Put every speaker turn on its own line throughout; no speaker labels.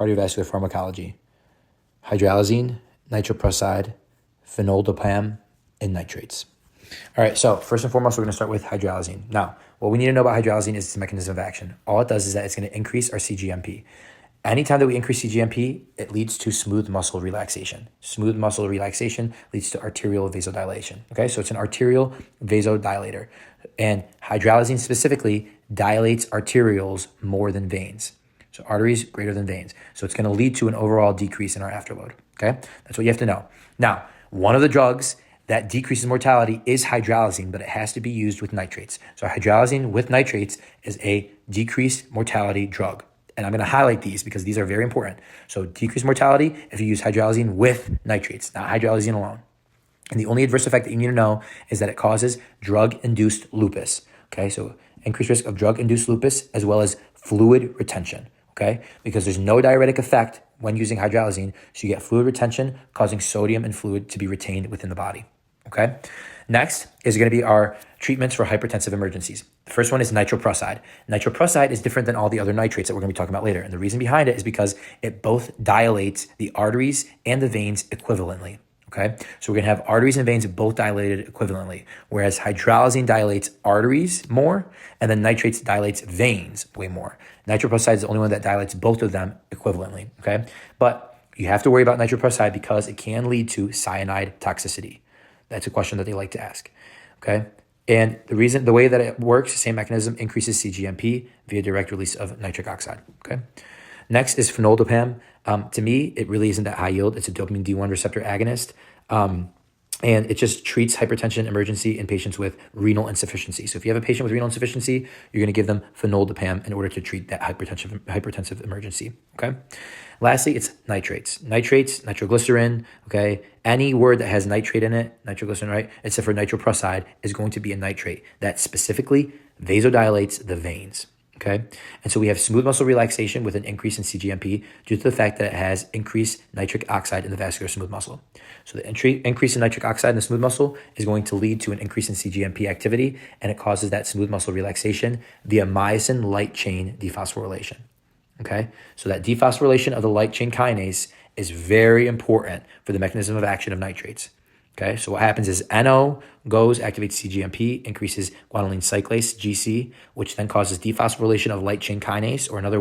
Cardiovascular Pharmacology: Hydralazine, Nitroprusside, Phenoldiazepam, and Nitrates. All right, so first and foremost, we're going to start with hydralazine. Now, what we need to know about hydralazine is its mechanism of action. All it does is that it's going to increase our CGMP. Anytime that we increase CGMP, it leads to smooth muscle relaxation. Smooth muscle relaxation leads to arterial vasodilation. Okay, so it's an arterial vasodilator. And hydralazine specifically dilates arterioles more than veins. So arteries greater than veins. So it's going to lead to an overall decrease in our afterload. Okay, that's what you have to know. Now, one of the drugs that decreases mortality is hydralazine, but it has to be used with nitrates. So hydralazine with nitrates is a decreased mortality drug. And I'm going to highlight these because these are very important. So decreased mortality if you use hydralazine with nitrates, not hydralazine alone. And the only adverse effect that you need to know is that it causes drug-induced lupus. Okay, so increased risk of drug-induced lupus as well as fluid retention. Okay, because there's no diuretic effect when using hydralazine, so you get fluid retention causing sodium and fluid to be retained within the body. Okay, next is going to be our treatments for hypertensive emergencies. The first one is nitroprusside. Nitroprusside is different than all the other nitrates that we're going to be talking about later. And the reason behind it is because it both dilates the arteries and the veins equivalently. Okay, so we're going to have arteries and veins both dilated equivalently, whereas hydralazine dilates arteries more, and then nitrates dilates veins way more. Nitroprusside is the only one that dilates both of them equivalently. Okay, but you have to worry about nitroprusside because it can lead to cyanide toxicity. That's a question that they like to ask. Okay, and the way that it works, same mechanism, increases CGMP via direct release of nitric oxide. Okay. Next is phenoldiazepam. To me, it really isn't that high yield. It's a dopamine D1 receptor agonist. And it just treats hypertension emergency in patients with renal insufficiency. So if you have a patient with renal insufficiency, you're going to give them phenoldiazepam in order to treat that hypertensive emergency. Okay. Lastly, it's nitrates. Nitrates, nitroglycerin, okay? Any word that has nitrate in it, nitroglycerin, right, except for nitroprusside, is going to be a nitrate that specifically vasodilates the veins. Okay, and so we have smooth muscle relaxation with an increase in CGMP due to the fact that it has increased nitric oxide in the vascular smooth muscle. So the increase in nitric oxide in the smooth muscle is going to lead to an increase in CGMP activity, and it causes that smooth muscle relaxation via myosin light chain dephosphorylation. Okay, so that dephosphorylation of the light chain kinase is very important for the mechanism of action of nitrates. Okay, so what happens is NO goes, activates CGMP, increases guanylate cyclase, GC, which then causes dephosphorylation of light chain kinase, or another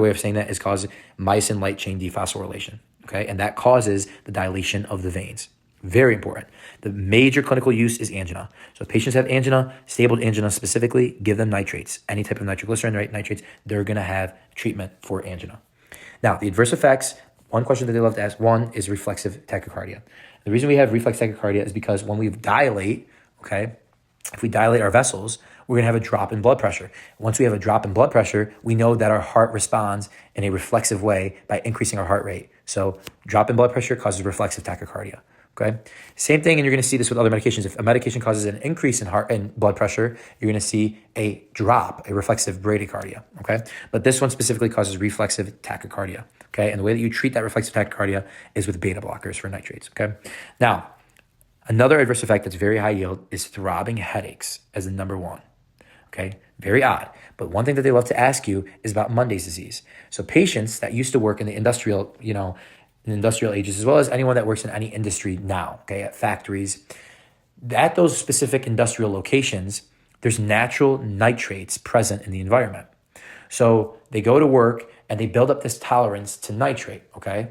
way of saying that is causes myosin light chain dephosphorylation. Okay, and that causes the dilation of the veins. Very important. The major clinical use is angina. So if patients have angina, stable angina specifically, give them nitrates. Any type of nitroglycerin, right, nitrates, they're going to have treatment for angina. Now, the adverse effects, one question that they love to ask, one is reflexive tachycardia. The reason we have reflex tachycardia is because when we dilate, okay, if we dilate our vessels, we're going to have a drop in blood pressure. Once we have a drop in blood pressure, we know that our heart responds in a reflexive way by increasing our heart rate. So drop in blood pressure causes reflexive tachycardia. Okay. Same thing, and you're going to see this with other medications. If a medication causes an increase in blood pressure, you're going to see a drop, a reflexive bradycardia. Okay. But this one specifically causes reflexive tachycardia. Okay. And the way that you treat that reflexive tachycardia is with beta blockers for nitrates. Okay. Now, another adverse effect that's very high yield is throbbing headaches as the number one. Okay. Very odd. But one thing that they love to ask you is about Monday's disease. So patients that used to work in the industrial, in industrial ages, as well as anyone that works in any industry now, okay, at factories, at those specific industrial locations, there's natural nitrates present in the environment. So they go to work and they build up this tolerance to nitrate, okay?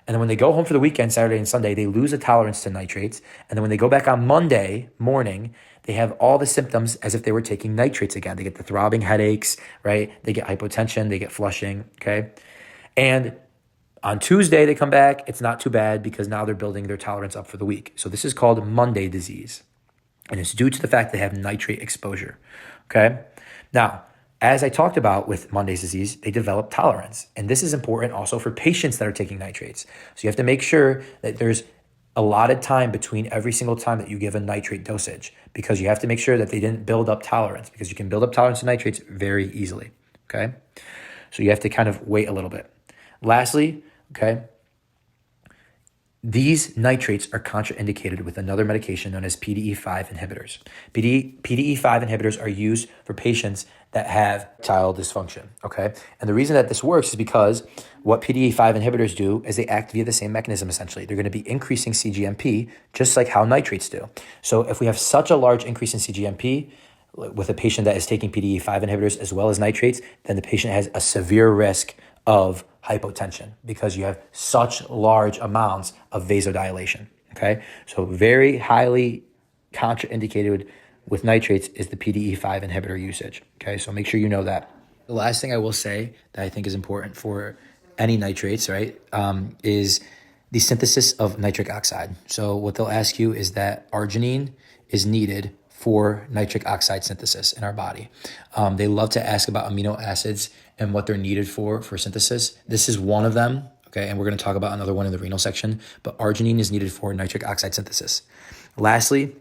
And then when they go home for the weekend, Saturday and Sunday, they lose a tolerance to nitrates. And then when they go back on Monday morning, they have all the symptoms as if they were taking nitrates again. They get the throbbing headaches, right? They get hypotension, they get flushing, okay? And on Tuesday, they come back. It's not too bad because now they're building their tolerance up for the week. So this is called Monday disease. And it's due to the fact they have nitrate exposure. Okay. Now, as I talked about with Monday's disease, they develop tolerance. And this is important also for patients that are taking nitrates. So you have to make sure that there's allotted time between every single time that you give a nitrate dosage, because you have to make sure that they didn't build up tolerance, because you can build up tolerance to nitrates very easily. Okay. So you have to kind of wait a little bit. Lastly, okay, These nitrates are contraindicated with another medication known as PDE5 inhibitors. PDE5 inhibitors are used for patients that have erectile dysfunction, okay? And the reason that this works is because what PDE5 inhibitors do is they act via the same mechanism, essentially. They're going to be increasing CGMP, just like how nitrates do. So if we have such a large increase in CGMP with a patient that is taking PDE5 inhibitors as well as nitrates, then the patient has a severe risk of hypotension because you have such large amounts of vasodilation, okay? So very highly contraindicated with nitrates is the PDE5 inhibitor usage, okay? So make sure you know that. The last thing I will say that I think is important for any nitrates, right, is the synthesis of nitric oxide. So what they'll ask you is that arginine is needed for nitric oxide synthesis in our body. They love to ask about amino acids and what they're needed for synthesis. This is one of them, okay? And we're going to talk about another one in the renal section, but arginine is needed for nitric oxide synthesis. Lastly,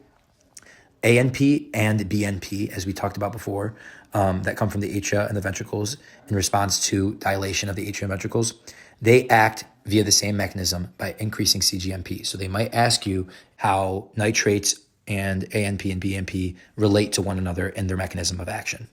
ANP and BNP, as we talked about before, that come from the atria and the ventricles in response to dilation of the atria and ventricles, they act via the same mechanism by increasing CGMP. So they might ask you how nitrates and ANP and BNP relate to one another in their mechanism of action.